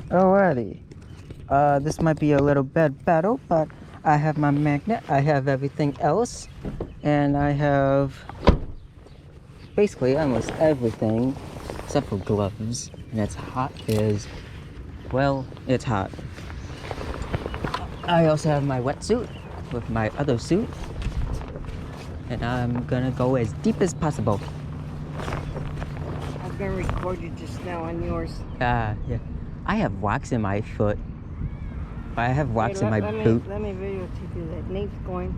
Alrighty. This might be a little bad battle, but I have my magnet, I have everything else, and I have basically almost everything except for gloves. And it's hot as well, it's hot. I also have my wetsuit with my other suit, and I'm gonna go as deep as possible. I've been recorded just now on yours. Yeah. I have wax in my foot. I have wax in my boot. Let me videotape you that. Nate's going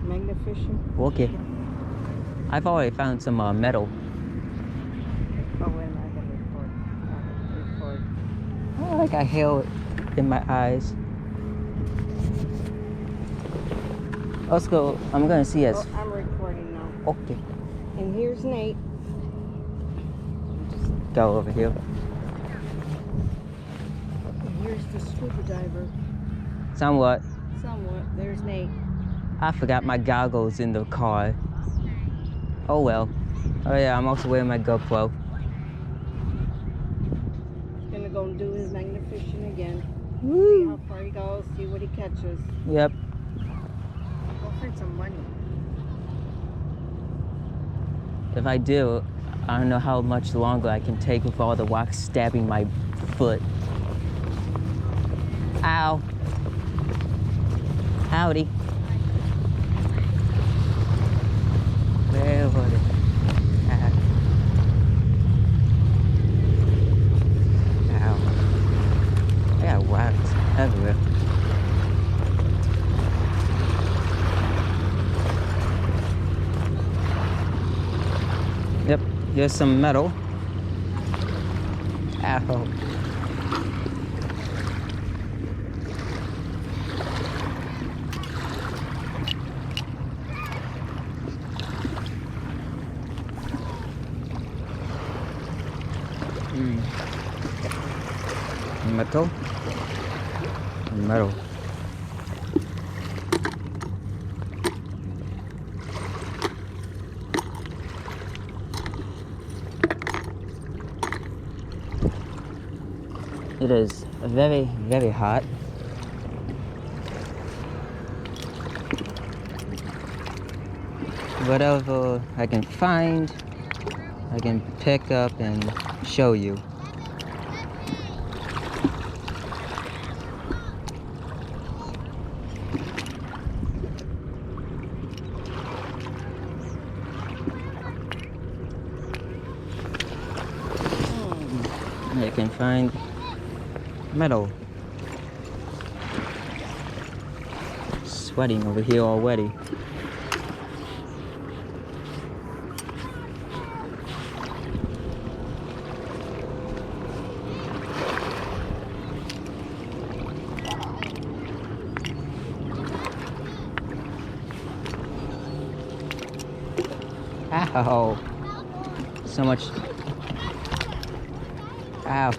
magnificent. Okay. I've already found some metal. Oh, wait a minute, I gotta record. I like I hail in my eyes. Let's go. I'm gonna see us. Oh, I'm recording now. Okay. And here's Nate. Go over here. And here's the scuba diver. Somewhat. There's Nate. I forgot my goggles in the car. Oh well. Oh yeah, I'm also wearing my GoPro. He's gonna go and do his magnificent again. Woo. See how far he goes, see what he catches. Yep. Go for some money. If I do, I don't know how much longer I can take with all the wax stabbing my foot. Ow. Howdy. Where was it? Ow. I got wax everywhere. Yep, here's some metal. Ow. Metal. Metal. It is very, very hot. Whatever I can find, I can pick up and show you. I can find metal. Sweating over here already. Ow! So much. Ow.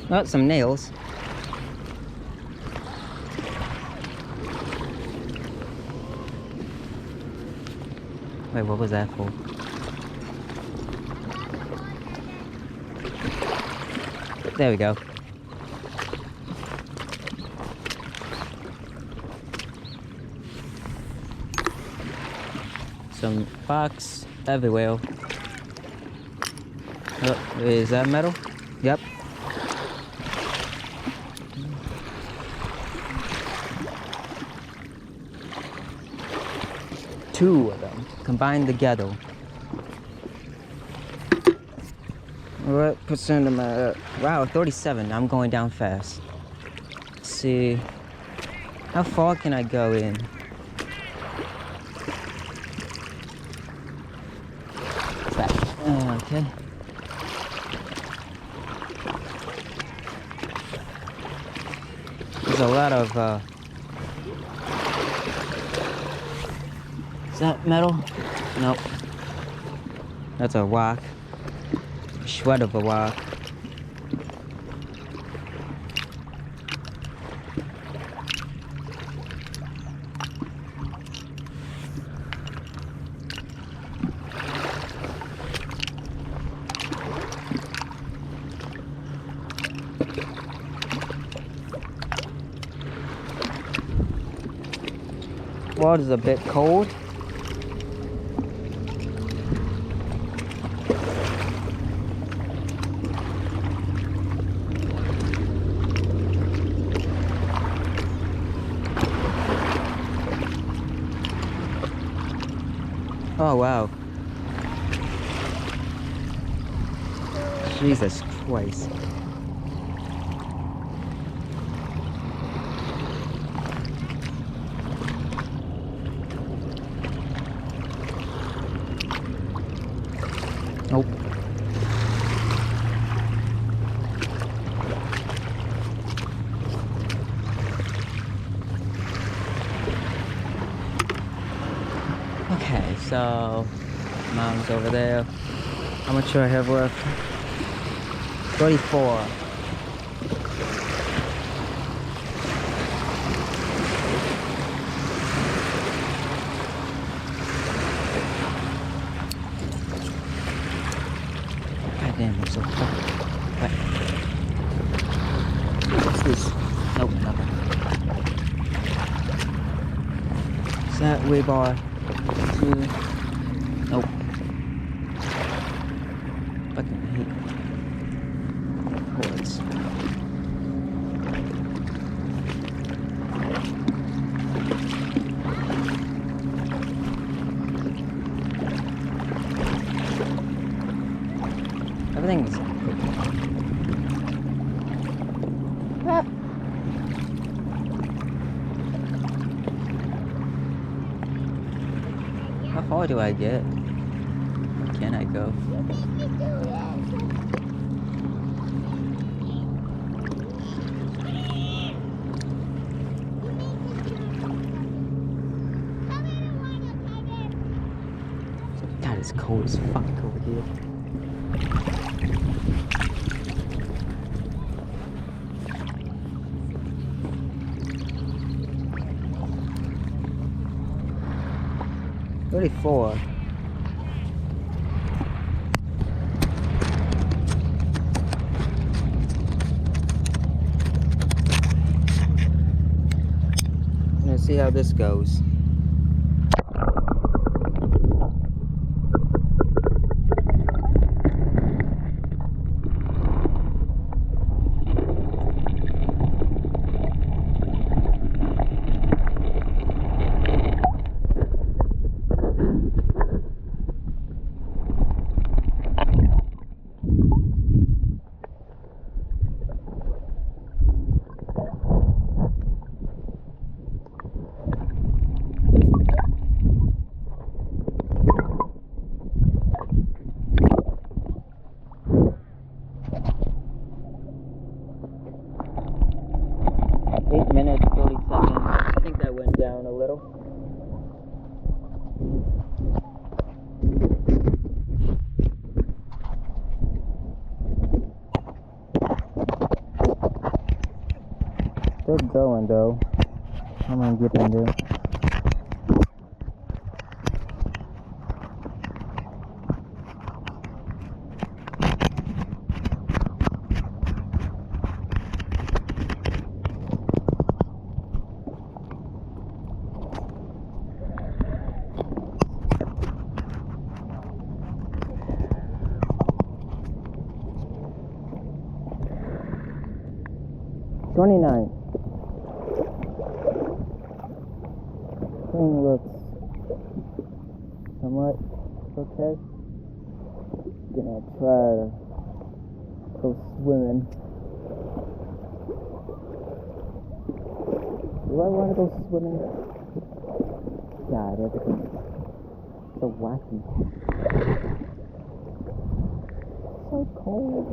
Oh, some nails. Wait, what was that for? There we go. Some box everywhere. Oh, is that metal? Yep. Two of them combined together. What percent am I at? Wow, 37. I'm going down fast. Let's see. How far can I go in? Okay. There's a lot of is that metal? Nope. That's a rock. A shred of a rock. Water's a bit cold. Oh wow. Jesus Christ. Nope. Okay, so mom's over there. How much do I have left? 34. God damn, I'm so fucking wet. What's this? Nope, nothing. Is that rebar? 2. Nope. Fucking hate cords. Everything's ah. How far do I get? Where can I go? God, it's cold as fuck over here. $34. Let's see how this goes. I think that went down a little. Still going though. I'm gonna get in there. $29. Thing looks somewhat okay. Gonna try to go swimming. Do I want to go swimming? God, everything is so wacky. So cold.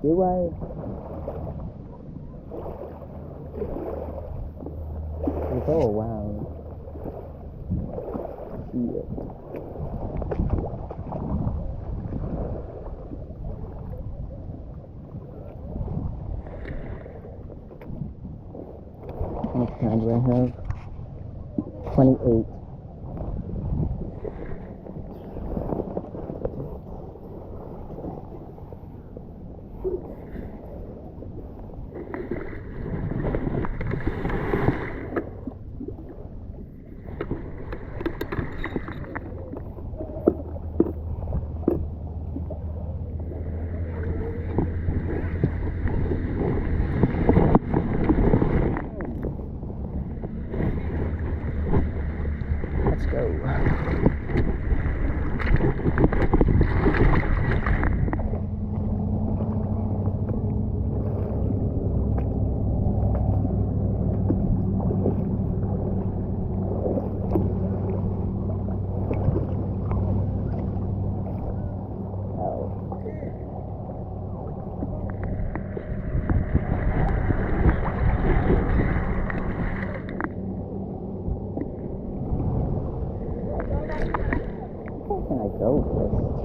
Do I? It's all around. Yeah. I have? 28. Let's go. Where can I go with this?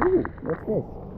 Ooh, what's this?